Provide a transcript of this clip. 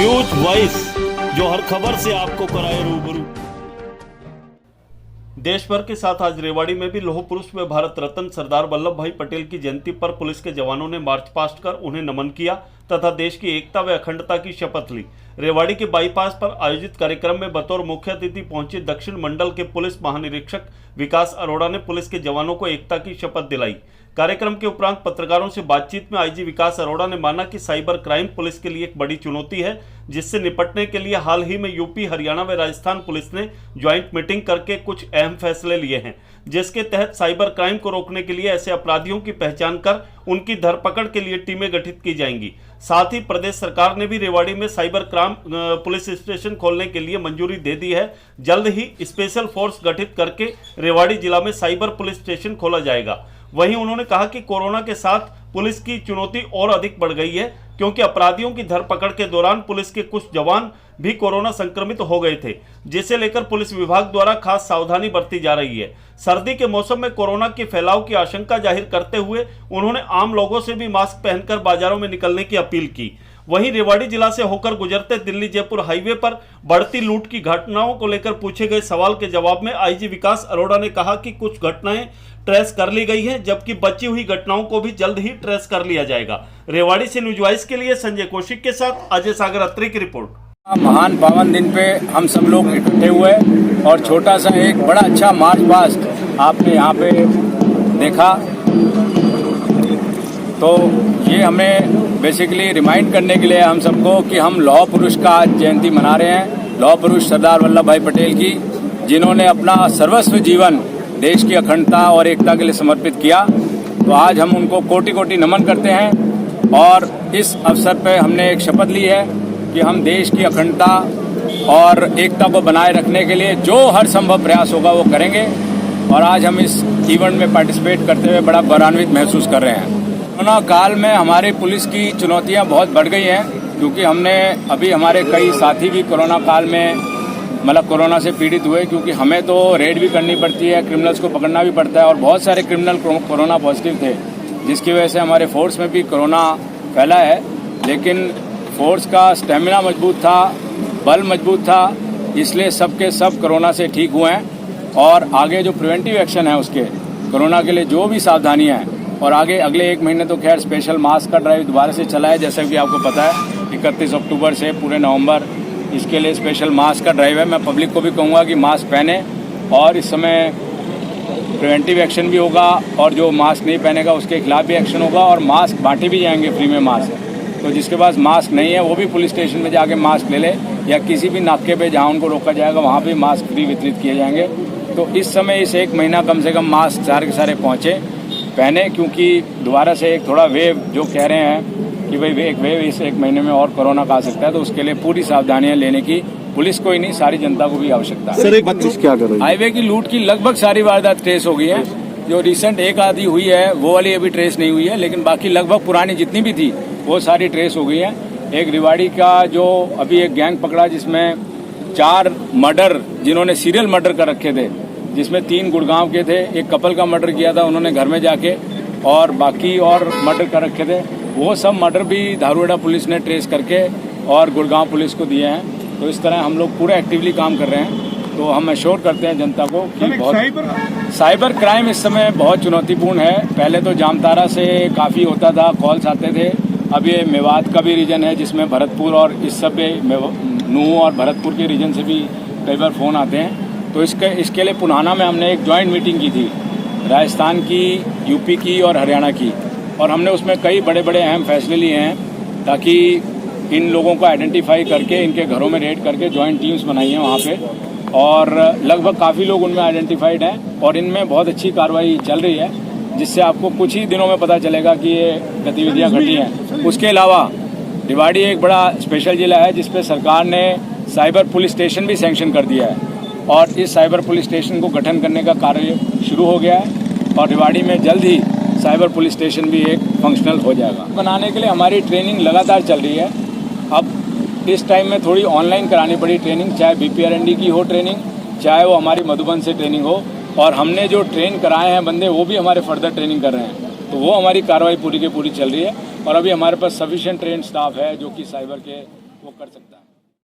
News voice, जो हर खबर से आपको कराए रूबरू। देश भर के साथ आज रेवाड़ी में भी लौह पुरुष व भारत रत्न सरदार वल्लभ भाई पटेल की जयंती पर पुलिस के जवानों ने मार्च पास्ट कर उन्हें नमन किया तथा देश की एकता व अखंडता की शपथ ली। रेवाड़ी के बाईपास पर आयोजित कार्यक्रम में बतौर मुख्य अतिथि पहुंचे दक्षिण मंडल के पुलिस महानिरीक्षक विकास अरोड़ा ने पुलिस के जवानों को एकता की शपथ दिलाई। कार्यक्रम के उपरांत पत्रकारों से बातचीत में आईजी विकास अरोड़ा ने माना कि साइबर क्राइम पुलिस के लिए एक बड़ी चुनौती है, जिससे निपटने के लिए हाल ही में यूपी, हरियाणा व राजस्थान पुलिस ने ज्वाइंट मीटिंग करके कुछ अहम फैसले लिए हैं, जिसके तहत साइबर क्राइम को रोकने के लिए ऐसे अपराधियों की पहचान कर उनकी धरपकड़ के लिए टीमें गठित की जाएंगी। साथ ही प्रदेश सरकार ने भी रेवाड़ी में साइबर क्राइम पुलिस स्टेशन खोलने के लिए मंजूरी दे दी है। जल्द ही स्पेशल फोर्स गठित करके रेवाड़ी जिला में साइबर पुलिस स्टेशन खोला जाएगा। वहीं उन्होंने कहा कि कोरोना के साथ पुलिस की चुनौती और अधिक बढ़ गई है, क्योंकि अपराधियों की धरपकड़ के दौरान पुलिस के कुछ जवान भी कोरोना संक्रमित हो गए थे, जिसे लेकर पुलिस विभाग द्वारा खास सावधानी बरती जा रही है। सर्दी के मौसम में कोरोना के फैलाव की आशंका जाहिर करते हुए उन्होंने आम लोगों से भी मास्क पहनकर बाजारों में निकलने की अपील की। वहीं रेवाड़ी जिला से होकर गुजरते दिल्ली जयपुर हाईवे पर बढ़ती लूट की घटनाओं को लेकर पूछे गए सवाल के जवाब में आईजी विकास अरोड़ा ने कहा कि कुछ घटनाएं ट्रेस कर ली गई हैं, जबकि बची हुई घटनाओं को भी जल्द ही ट्रेस कर लिया जाएगा। रेवाड़ी से न्यूज वॉइस के लिए संजय कौशिक के साथ अजय सागर अत्री की रिपोर्ट। महान पावन दिन पे हम सब लोग इकट्ठे हुए और छोटा सा एक बड़ा अच्छा मार्च पास्ट आपने यहाँ पे देखा, तो ये हमें बेसिकली रिमाइंड करने के लिए हम सबको कि हम लौह पुरुष का आज जयंती मना रहे हैं। लौह पुरुष सरदार वल्लभ भाई पटेल की, जिन्होंने अपना सर्वस्व जीवन देश की अखंडता और एकता के लिए समर्पित किया। तो आज हम उनको कोटि कोटि नमन करते हैं और इस अवसर पर हमने एक शपथ ली है कि हम देश की अखंडता और एकता को बनाए रखने के लिए जो हर संभव प्रयास होगा वो करेंगे। और आज हम इस इवेंट में पार्टिसिपेट करते हुए बड़ा गौरवान्वित महसूस कर रहे हैं। कोरोना काल में हमारी पुलिस की चुनौतियां बहुत बढ़ गई हैं, क्योंकि हमने अभी हमारे कई साथी भी कोरोना काल में मतलब कोरोना से पीड़ित हुए, क्योंकि हमें तो रेड भी करनी पड़ती है, क्रिमिनल्स को पकड़ना भी पड़ता है और बहुत सारे क्रिमिनल कोरोना पॉजिटिव थे, जिसकी वजह से हमारे फोर्स में भी कोरोना फैला है। लेकिन फोर्स का स्टेमिना मजबूत था, बल मजबूत था, इसलिए सबके सब कोरोना से ठीक हुए हैं। और आगे जो प्रिवेंटिव एक्शन है उसके कोरोना के लिए जो भी सावधानियाँ हैं, और आगे अगले 1 महीने तो खैर स्पेशल मास्क का ड्राइव दोबारा से चला है, जैसा कि आपको पता है 31 अक्टूबर से पूरे नवंबर इसके लिए स्पेशल मास्क का ड्राइव है। मैं पब्लिक को भी कहूँगा कि मास्क पहने, और इस समय प्रिवेंटिव एक्शन भी होगा और जो मास्क नहीं पहनेगा उसके खिलाफ भी एक्शन होगा, और मास्क बांटे भी जाएंगे फ्री में मास्क। तो जिसके पास मास्क नहीं है वो भी पुलिस स्टेशन में जाके मास्क ले ले, या किसी भी नाके पे जहाँ उनको रोका जाएगा वहाँ भी मास्क फ्री वितरित किए जाएंगे। तो इस समय इस 1 महीना कम से कम मास्क सारे के सारे पहने, क्योंकि दोबारा से एक थोड़ा वेव जो कह रहे हैं कि भाई एक वेव इस 1 महीने में और कोरोना का आ सकता है, तो उसके लिए पूरी सावधानियां लेने की पुलिस को ही नहीं सारी जनता को भी आवश्यकता है। सर, एक क्या करें? हाईवे की लूट की लगभग सारी वारदात ट्रेस हो गई है। जो रिसेंट एक आधी हुई है वो वाली अभी ट्रेस नहीं हुई है, लेकिन बाकी लगभग पुरानी जितनी भी थी वो सारी ट्रेस हो गई है। एक रेवाड़ी का जो अभी एक गैंग पकड़ा जिसमें 4 मर्डर जिन्होंने सीरियल मर्डर कर रखे थे, जिसमें 3 गुड़गांव के थे, एक कपल का मर्डर किया था उन्होंने घर में जाके, और बाकी और मर्डर कर रखे थे। वो सब मर्डर भी धारूहेड़ा पुलिस ने ट्रेस करके और गुड़गांव पुलिस को दिए हैं। तो इस तरह हम लोग पूरे एक्टिवली काम कर रहे हैं। तो हम एश्योर करते हैं जनता को कि बहुत साइबर क्राइम इस समय बहुत चुनौतीपूर्ण है। पहले तो जामतारा से काफ़ी होता था, कॉल्स आते थे। अब ये मेवात का भी रीजन है जिसमें भरतपुर और इस सब नूह और भरतपुर के रीजन से भी कई बार फ़ोन आते हैं। तो इसके लिए पुनाना में हमने एक ज्वाइंट मीटिंग की थी, राजस्थान की, यूपी की और हरियाणा की, और हमने उसमें कई बड़े बड़े अहम फैसले लिए हैं ताकि इन लोगों को आइडेंटिफाई करके इनके घरों में रेड करके ज्वाइंट टीम्स बनाई हैं वहाँ पे, और लगभग काफ़ी लोग उनमें आइडेंटिफाइड हैं और इनमें बहुत अच्छी कार्रवाई चल रही है, जिससे आपको कुछ ही दिनों में पता चलेगा कि ये गतिविधियाँ घटी हैं। उसके अलावा रेवाड़ी एक बड़ा स्पेशल जिला है जिसपे सरकार ने साइबर पुलिस स्टेशन भी सैंक्शन कर दिया है, और इस साइबर पुलिस स्टेशन को गठन करने का कार्य शुरू हो गया है, और रेवाड़ी में जल्द ही साइबर पुलिस स्टेशन भी एक फंक्शनल हो जाएगा। बनाने के लिए हमारी ट्रेनिंग लगातार चल रही है। अब इस टाइम में थोड़ी ऑनलाइन करानी पड़ी ट्रेनिंग, चाहे BPRND की हो ट्रेनिंग, चाहे वो हमारी मधुबन से ट्रेनिंग हो, और हमने जो ट्रेन कराए हैं बंदे वो भी हमारे फर्दर ट्रेनिंग कर रहे हैं। तो वो हमारी कार्रवाई पूरी की पूरी चल रही है, और अभी हमारे पास सफिशिएंट ट्रेन स्टाफ है जो कि साइबर के वो कर सकता है।